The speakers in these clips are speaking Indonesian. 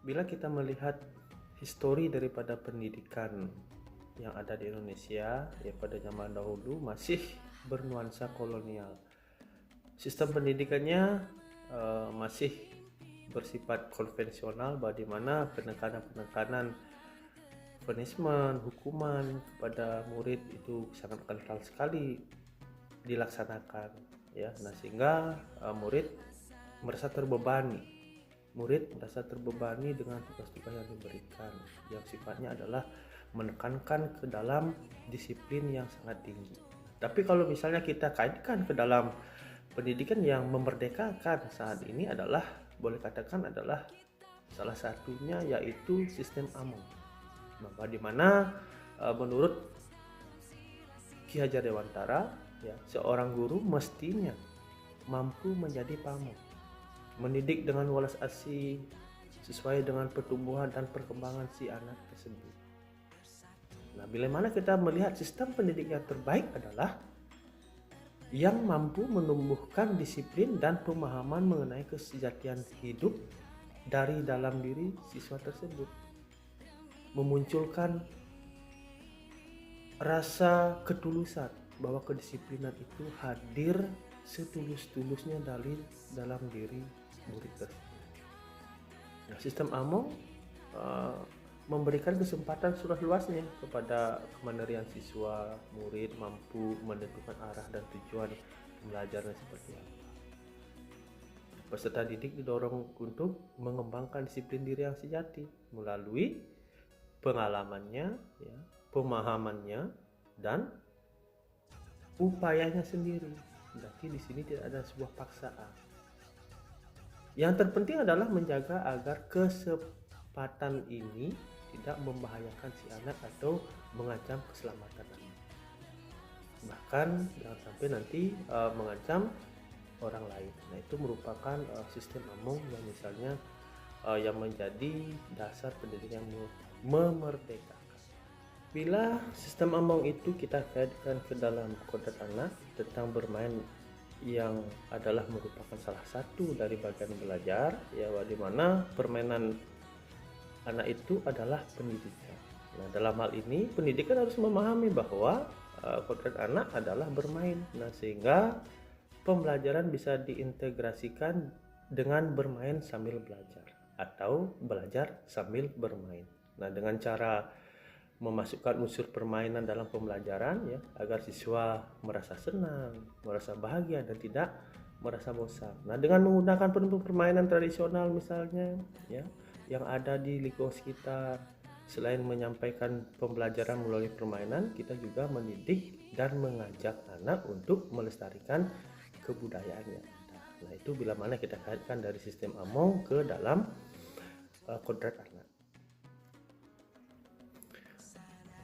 Bila kita melihat histori daripada pendidikan yang ada di Indonesia, ya pada zaman dahulu masih bernuansa kolonial. Sistem pendidikannya masih bersifat konvensional, di mana penekanan-penekanan punishment, hukuman kepada murid itu sangat kental sekali dilaksanakan, ya. Nah, sehingga murid merasa terbebani dengan tugas-tugas yang diberikan, yang sifatnya adalah menekankan ke dalam disiplin yang sangat tinggi. Tapi kalau misalnya kita kaitkan ke dalam pendidikan yang memerdekakan saat ini, adalah boleh katakan adalah salah satunya yaitu sistem Among. Nah, di mana menurut Ki Hajar Dewantara, ya, seorang guru mestinya mampu menjadi pamong, mendidik dengan welas asih sesuai dengan pertumbuhan dan perkembangan si anak tersebut. Nah, bila mana kita melihat sistem pendidik yang terbaik adalah yang mampu menumbuhkan disiplin dan pemahaman mengenai kesejatian hidup dari dalam diri siswa tersebut, memunculkan rasa ketulusan bahwa kedisiplinan itu hadir setulus-tulusnya dari dalam diri murid tersebut. Nah, sistem Among memberikan kesempatan seluas-luasnya kepada kemandirian siswa, murid mampu menentukan arah dan tujuan pembelajaran seperti apa. Peserta didik didorong untuk mengembangkan disiplin diri yang sejati melalui pengalamannya, ya, pemahamannya, dan upayanya sendiri. Berarti di sini tidak ada sebuah paksaan. Yang terpenting adalah menjaga agar kesempatan ini tidak membahayakan si anak atau mengancam keselamatan anak. Bahkan jangan sampai nanti mengancam orang lain. Nah, itu merupakan sistem Among yang misalnya yang menjadi dasar pendidikan yang memerdekakan. Bila sistem Among itu kita kaitkan ke dalam kodrat anak tentang bermain, yang adalah merupakan salah satu dari bagian belajar, ya, di mana permainan anak itu adalah pendidikan. Nah, dalam hal ini pendidikan harus memahami bahwa kodrat anak adalah bermain. Nah, sehingga pembelajaran bisa diintegrasikan dengan bermain sambil belajar atau belajar sambil bermain. Nah, dengan cara memasukkan unsur permainan dalam pembelajaran, ya, agar siswa merasa senang, merasa bahagia, dan tidak merasa bosan. Nah, dengan menggunakan permainan tradisional misalnya, ya, yang ada di lingkungan sekitar, selain menyampaikan pembelajaran melalui permainan, kita juga mendidik dan mengajak anak untuk melestarikan kebudayaannya. Nah, itu bila mana kita kaitkan dari sistem Among ke dalam kodrat anak.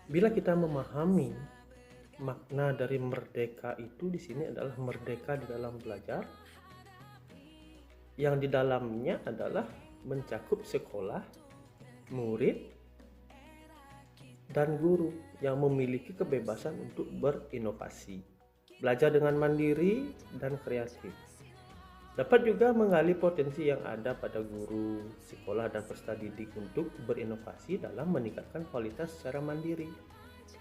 Bila kita memahami makna dari merdeka itu, di sini adalah merdeka di dalam belajar, yang di dalamnya adalah mencakup sekolah, murid, dan guru yang memiliki kebebasan untuk berinovasi, belajar dengan mandiri dan kreatif. Dapat juga menggali potensi yang ada pada guru, sekolah, dan peserta didik untuk berinovasi dalam meningkatkan kualitas secara mandiri.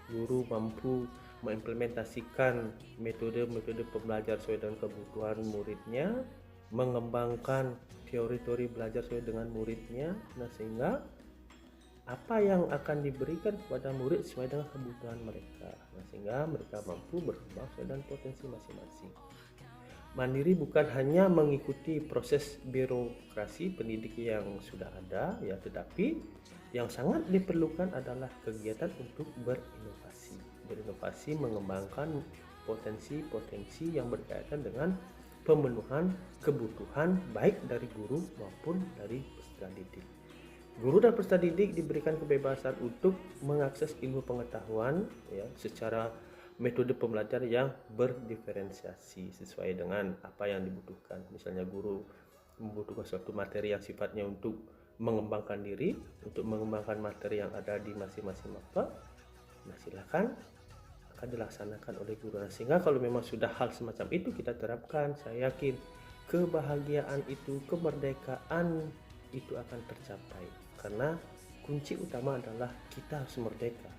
Guru mampu mengimplementasikan metode-metode pembelajar sesuai dengan kebutuhan muridnya, mengembangkan teori-teori belajar sesuai dengan muridnya. Nah, sehingga apa yang akan diberikan kepada murid sesuai dengan kebutuhan mereka. Nah, sehingga mereka mampu berkembang sesuai dengan potensi masing-masing. Mandiri bukan hanya mengikuti proses birokrasi pendidik yang sudah ada, ya, tetapi yang sangat diperlukan adalah kegiatan untuk berinovasi mengembangkan potensi-potensi yang berkaitan dengan pemenuhan kebutuhan baik dari guru maupun dari peserta didik. Guru dan peserta didik diberikan kebebasan untuk mengakses ilmu pengetahuan, ya, secara metode pembelajaran yang berdiferensiasi sesuai dengan apa yang dibutuhkan. Misalnya guru membutuhkan suatu materi yang sifatnya untuk mengembangkan diri, untuk mengembangkan materi yang ada di masing-masing mata, nah silakan akan dilaksanakan oleh guru. Nah, sehingga kalau memang sudah hal semacam itu kita terapkan, saya yakin kebahagiaan itu, kemerdekaan itu akan tercapai. Karena kunci utama adalah kita harus merdeka,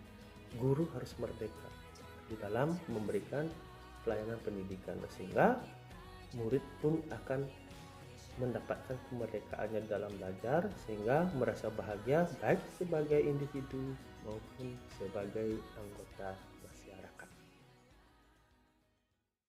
guru harus merdeka di dalam memberikan pelayanan pendidikan, sehingga murid pun akan mendapatkan kemerdekaannya dalam belajar, sehingga merasa bahagia baik sebagai individu maupun sebagai anggota